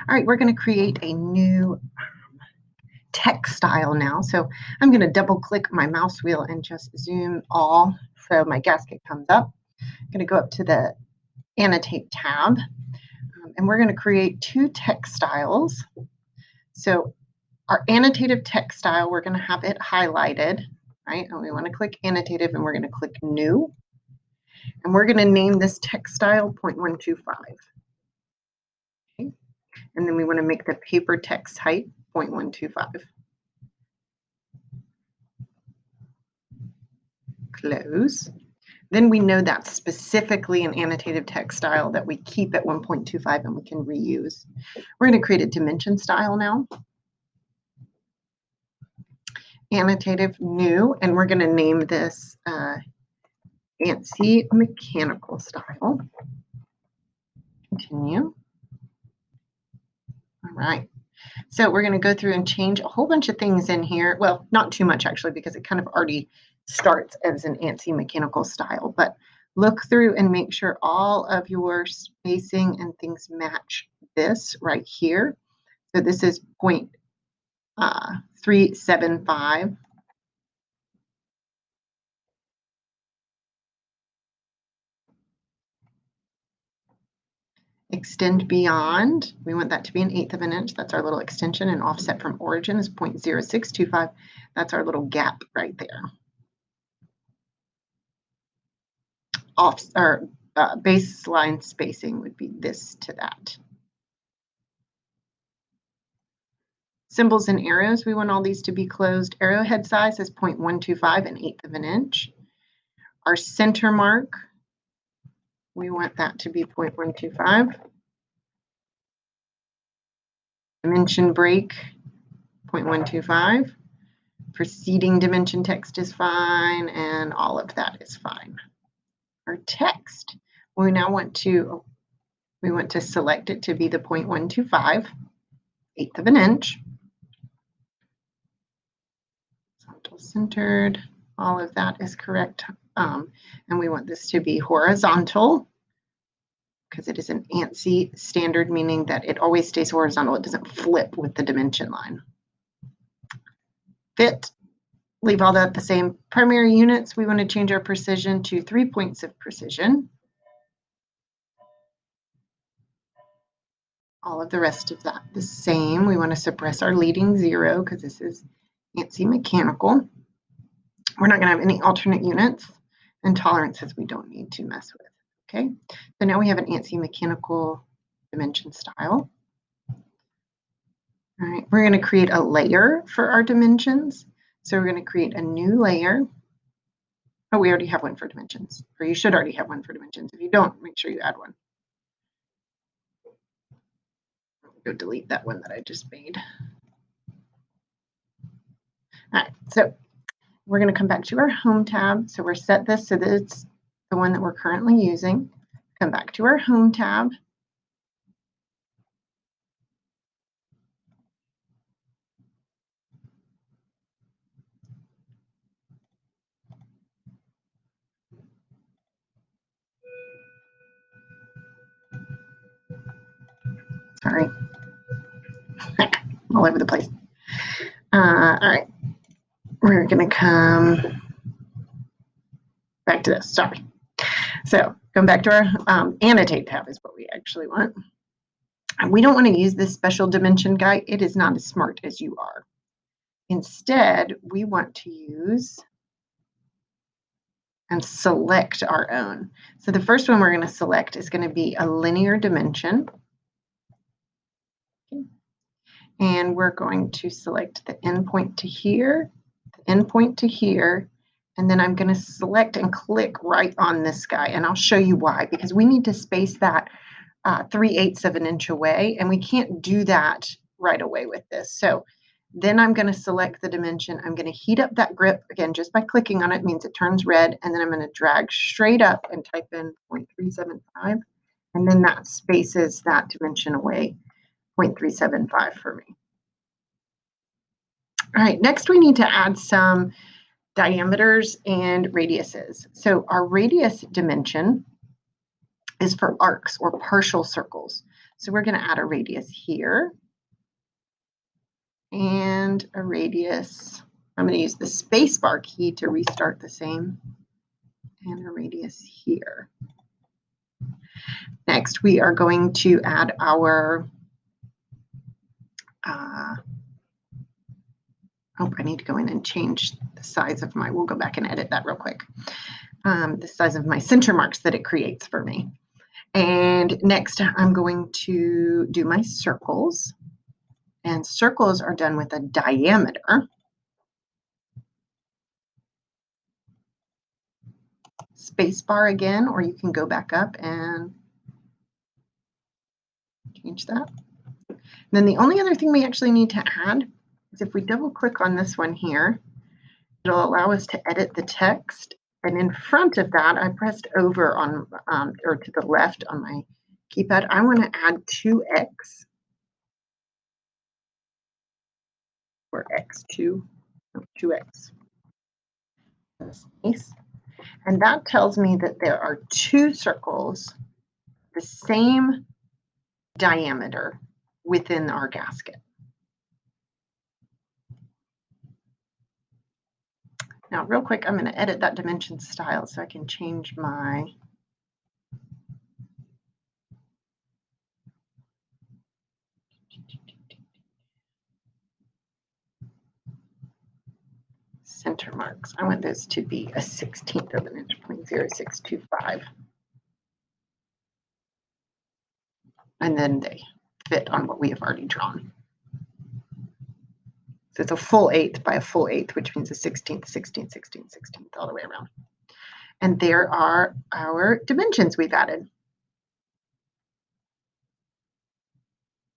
All right, we're going to create a new text style now. So I'm going to double click my mouse wheel and just zoom all so my gasket comes up. I'm going to go up to the annotate tab, and we're going to create two text styles. So our annotative text style, we're going to have it highlighted, right? And we want to click annotative, and we're going to click new. And we're going to name this text style 0.125. Okay. And then we want to make the paper text height 0.125. Close. Then we know that's specifically an annotative text style that we keep at 1.25 and we can reuse. We're going to create a dimension style now. Annotative new, and we're going to name this fancy mechanical style. Continue. All right. So we're going to go through and change a whole bunch of things in here. Well, not too much actually, because it kind of already starts as an ANSI mechanical style, but look through and make sure all of your spacing and things match this right here. So this is 0.375. Extend beyond, we want that to be 1/8 of an inch. That's our little extension, and offset from origin is 0.0625. That's our little gap right there. Baseline spacing would be this to that. Symbols and arrows, we want all these to be closed. Arrowhead size is 0.125, 1/8 of an inch. Our center mark, we want that to be 0.125. Dimension break, 0.125. Preceding dimension text is fine, and all of that is fine. Our text, we now want to select it to be the 0.125, 1/8 of an inch. Horizontal centered, all of that is correct. And we want this to be horizontal because it is an ANSI standard, meaning that it always stays horizontal. It doesn't flip with the dimension line. Fit, leave all that the same. Primary units, we want to change our precision to 3 points of precision. All of the rest of that the same. We want to suppress our leading 0 because this is ANSI mechanical. We're not going to have any alternate units, and tolerances we don't need to mess with. Okay, so now we have an ANSI mechanical dimension style. All right, we're going to create a layer for our dimensions. So we're going to create a new layer. Oh, we already have one for dimensions, or you should already have one for dimensions. If you don't, make sure you add one. Go delete that one that I just made. All right, so we're going to come back to our home tab. So we're set this so that it's the one that we're currently using. Come back to our home tab. Sorry, all over the place. All right, we're going to come back to this. Sorry. So come back to our annotate tab is what we actually want. And we don't want to use this special dimension guide. It is not as smart as you are. Instead, we want to use and select our own. So the first one we're going to select is going to be a linear dimension. Okay. And we're going to select the endpoint to here, the endpoint to here, and then I'm going to select and click right on this guy. And I'll show you why, because we need to space that 3/8 of an inch away, and we can't do that right away with this. So then I'm going to select the dimension. I'm going to heat up that grip. Again, just by clicking on it means it turns red, and then I'm going to drag straight up and type in 0.375, and then that spaces that dimension away 0.375 for me. All right, next we need to add some diameters and radiuses. So our radius dimension is for arcs or partial circles. So we're going to add a radius here and a radius. I'm going to use the spacebar key to restart the same, and a radius here. Next, we are going to add our, oh, I need to go in and change the size of my, we'll go back and edit that real quick. The size of my center marks that it creates for me. And next, I'm going to do my circles. And circles are done with a diameter. Spacebar again, or you can go back up and change that. And then the only other thing we actually need to add is if we double click on this one here, it'll allow us to edit the text. And in front of that, I pressed over on, or to the left on my keypad, I want to add 2x or x2, no, 2x. That's nice. And that tells me that there are 2 circles the same diameter within our gasket. Now, real quick, I'm going to edit that dimension style so I can change my center marks. I want those to be a 16th of an inch, 0.0625. And then they fit on what we have already drawn. So it's a full 1/8 by a full 1/8, which means a 16th, 16th, 16th, 16th, all the way around. And there are our dimensions we've added.